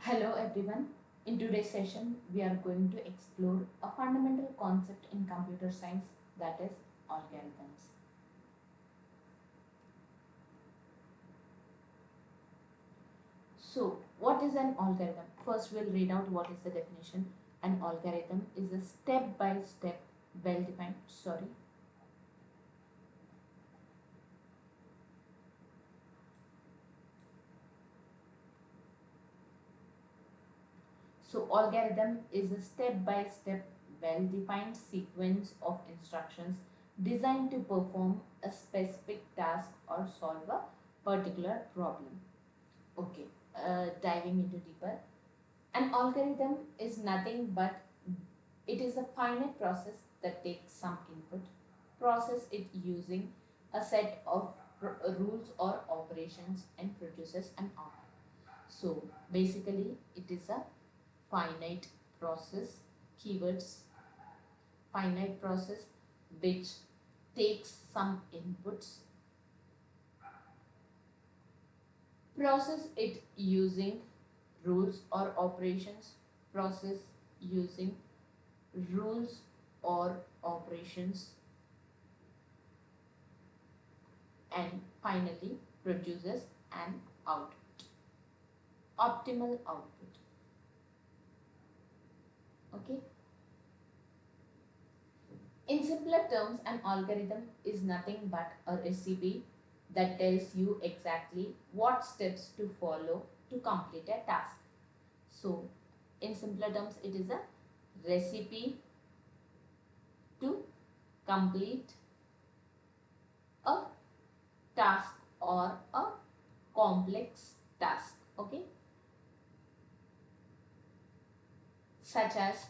Hello everyone. In today's session, we are going to explore a fundamental concept in computer science, that is algorithms. So, what is an algorithm? First, we'll read out what is the definition. An algorithm is a step-by-step, well-defined, So algorithm is a step-by-step well-defined sequence of instructions designed to perform a specific task or solve a particular problem. Okay, diving into deeper. An algorithm is nothing but it is a finite process that takes some input, process it using a set of rules or operations and produces an output. So basically it is a finite process, keywords, finite process which takes some inputs, process it using rules or operations, process using rules or operations, and finally produces an output, optimal output. Okay. In simpler terms, an algorithm is nothing but a recipe that tells you exactly what steps to follow to complete a task. So, in simpler terms, it is a recipe to complete a task or a complex task. Okay, such as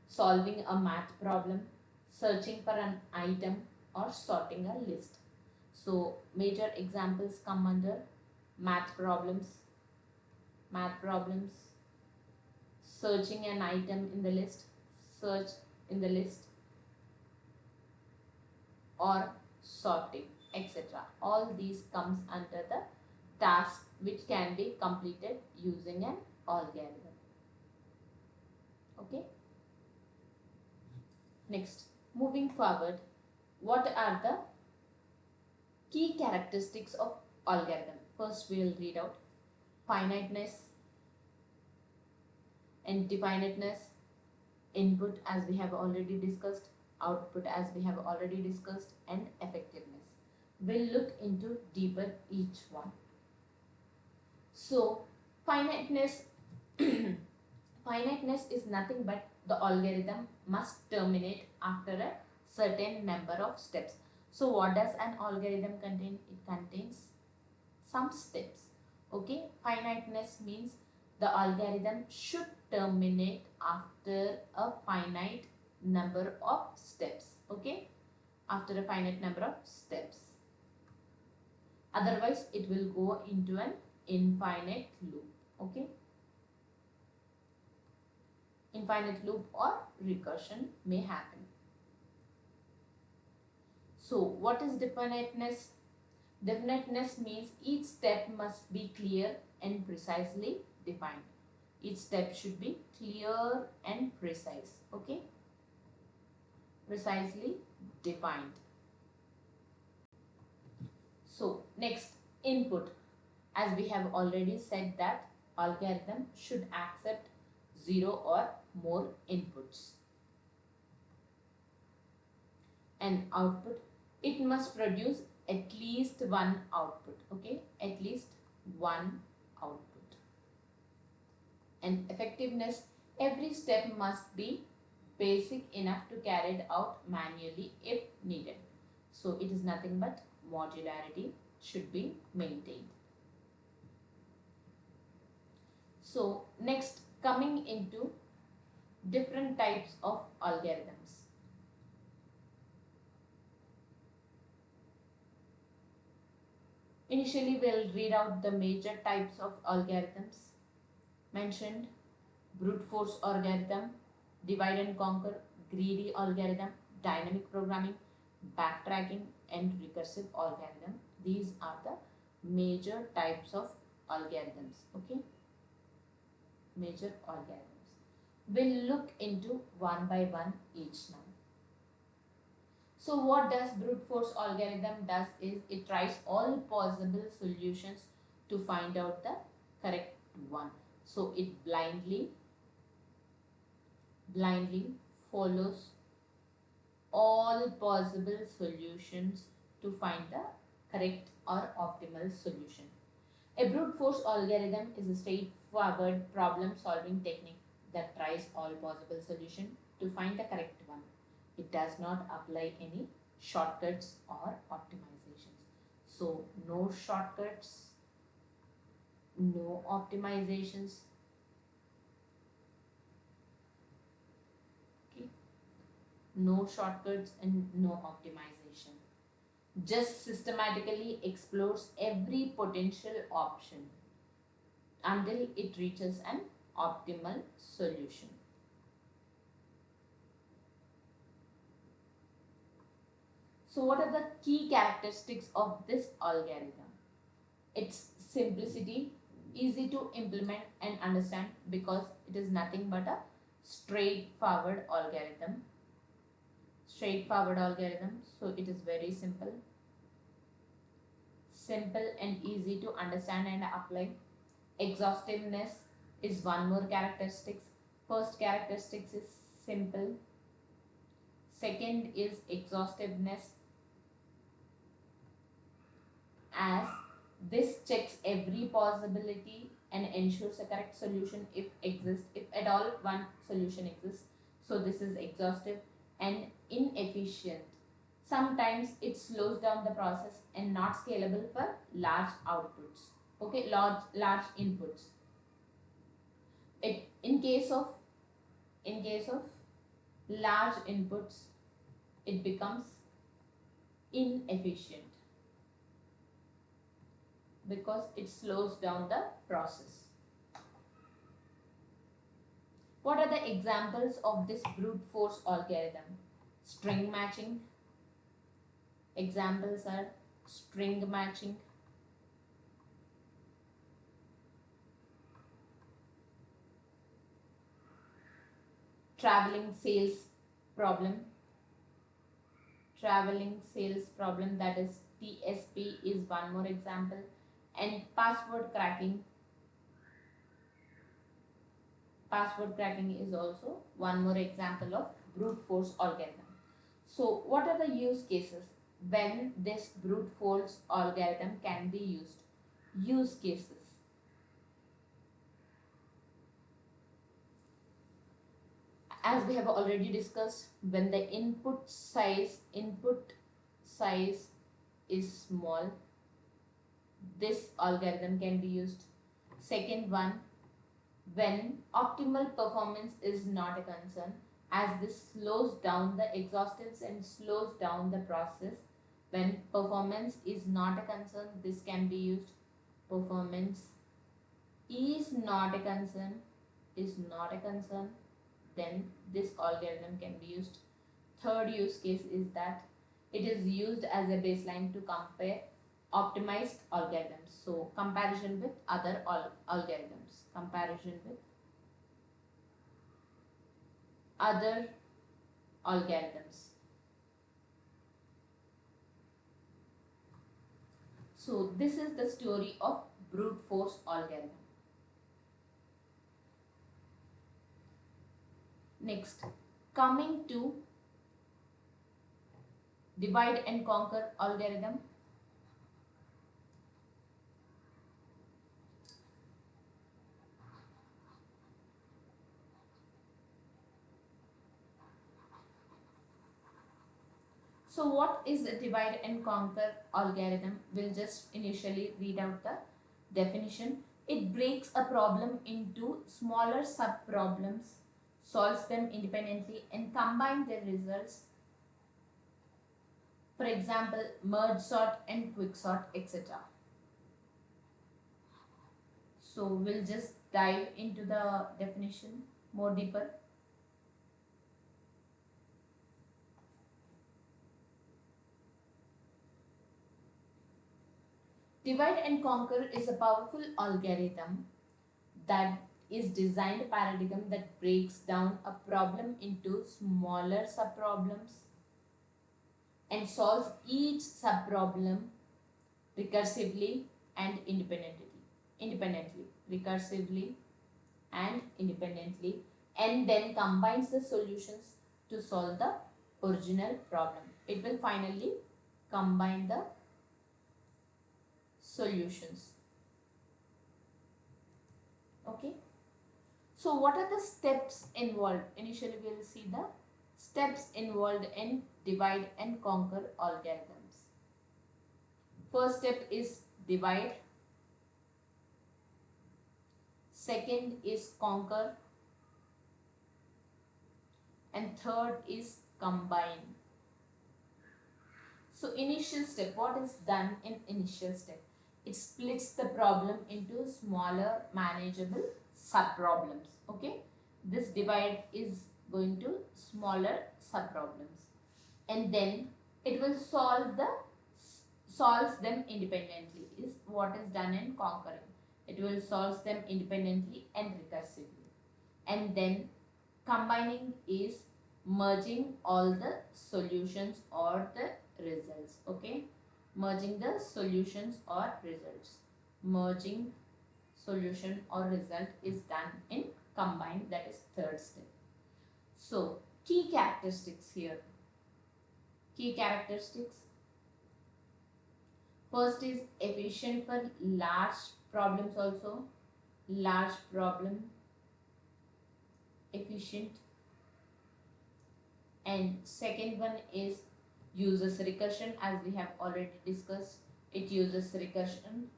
solving a math problem, searching for an item, or sorting a list. So major examples come under math problems, searching an item in the list, search in the list, or sorting, etc. All these comes under the task which can be completed using an algorithm. Okay. Next, moving forward, what are the key characteristics of algorithm? First, we will read out finiteness, indefiniteness, input as we have already discussed, output as we have already discussed, and effectiveness. We'll look into deeper each one. So, finiteness, finiteness is nothing but the algorithm must terminate after a certain number of steps. So, what does an algorithm contain? It contains some steps. Okay, finiteness means the algorithm should terminate after a finite number of steps. Okay, after a finite number of steps. Otherwise, it will go into an infinite loop. Okay, infinite loop or recursion may happen. So, what is definiteness? Definiteness means each step must be clear and precisely defined. Each step should be clear and precise. Okay, precisely defined. So, next, input. As we have already said that algorithm should accept 0 or more inputs. And output, it must produce at least one output. Okay, at least one output. And effectiveness, every step must be basic enough to carry it out manually if needed. So it is nothing but modularity should be maintained. So next, coming into different types of algorithms. Initially, we'll read out the major types of algorithms mentioned: brute force algorithm, divide and conquer, greedy algorithm, dynamic programming, backtracking, and recursive algorithm. These are the major types of algorithms. Okay. major algorithms. We'll look into one by one each now. So what does brute force algorithm does is it tries all possible solutions to find out the correct one. So it blindly follows all possible solutions to find the correct or optimal solution. A brute force algorithm is a straightforward problem solving technique that tries all possible solutions to find the correct one. It does not apply any shortcuts or optimizations. So no shortcuts, no optimizations. Okay. No shortcuts and no optimization. Just systematically explores every potential option until it reaches an optimal solution. So what are the key characteristics of this algorithm? Its simplicity, easy to implement and understand because it is nothing but a straightforward algorithm. So it is very simple and easy to understand and apply. Exhaustiveness is one more characteristics. First characteristics is simple. Second is exhaustiveness, as this checks every possibility and ensures a correct solution if at all one solution exists. So this is exhaustive. And inefficient, sometimes it slows down the process and not scalable for large outputs, okay, large inputs. In case of large inputs, it becomes inefficient because it slows down the process. What are the examples of this brute force algorithm? String matching. Examples are string matching, traveling sales problem, that is TSP is one more example, and password cracking is also one more example of brute force algorithm. So what are the use cases when this brute force algorithm can be used? Use cases. As we have already discussed, when the input size is small, this algorithm can be used. Second one, when optimal performance is not a concern, as this slows down the exhaustives and slows down the process. When performance is not a concern, this can be used. Performance is not a concern, then this algorithm can be used. Third use case is that it is used as a baseline to compare optimized algorithms. So comparison with other algorithms. So this is the story of brute force algorithm. Next, coming to divide and conquer algorithm. So what is a divide and conquer algorithm? We'll just initially read out the definition. It breaks a problem into smaller sub-problems, solves them independently and combines their results. For example, merge sort and quick sort, etc. So we'll just dive into the definition more deeper. Divide and conquer is a powerful algorithm that is designed paradigm that breaks down a problem into smaller subproblems and solves each subproblem recursively and recursively and independently, and then combines the solutions to solve the original problem. It will finally combine the solutions. Okay. So what are the steps involved? Initially we will see the steps involved in divide and conquer algorithms. First step is divide. Second is conquer. And third is combine. So initial step, what is done in initial step? It splits the problem into smaller manageable subproblems. Okay, this divide is going to smaller subproblems, and then it will solves them independently is what is done in conquering. It will solve them independently and recursively, and then combining is merging all the solutions or the results. Okay, merging the solutions or results. Merging solution or result is done in combine, that is third step. So key characteristics here. Key characteristics. First is efficient for large problems also. Large problem, efficient. And second one is uses recursion, as we have already discussed. It uses recursion.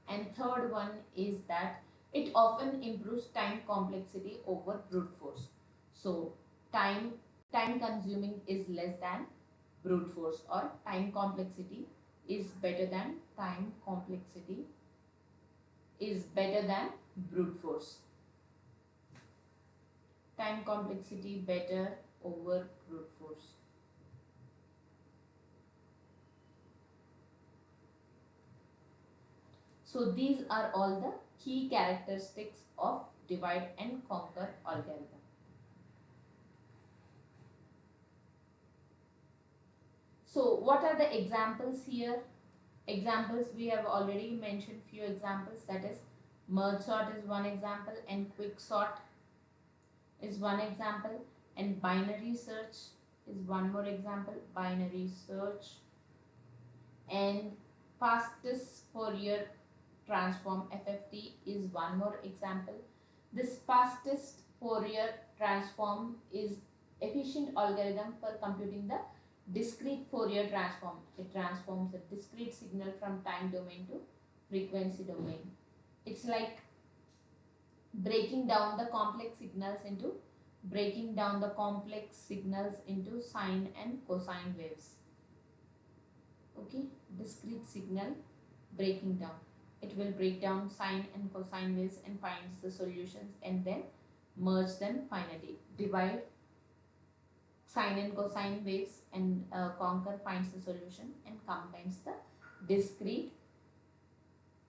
And third one is that it often improves time complexity over brute force. So time consuming is less than brute force, or time complexity is better than brute force. Time complexity better over brute force. So these are all the key characteristics of divide and conquer algorithm. So what are the examples here? Examples, we have already mentioned few examples, that is merge sort is one example, and quick sort is one example, and binary search is one more example. Binary search, and fastest Fourier transform FFT is one more example. This fastest Fourier transform is efficient algorithm for computing the discrete Fourier transform. It transforms a discrete signal from time domain to frequency domain. It's like breaking down the complex signals into sine and cosine waves. Okay, discrete signal breaking down. It will break down sine and cosine waves and finds the solutions, and then merge them finally. Divide sine and cosine waves, and conquer finds the solution and combines the discrete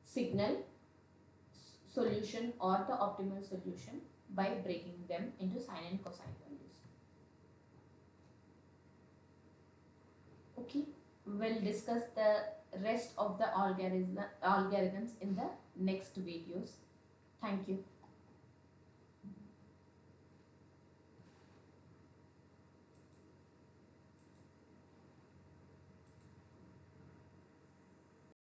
signal solution or the optimal solution by breaking them into sine and cosine values. Okay, we'll discuss the rest of the algorithms in the next videos. Thank you.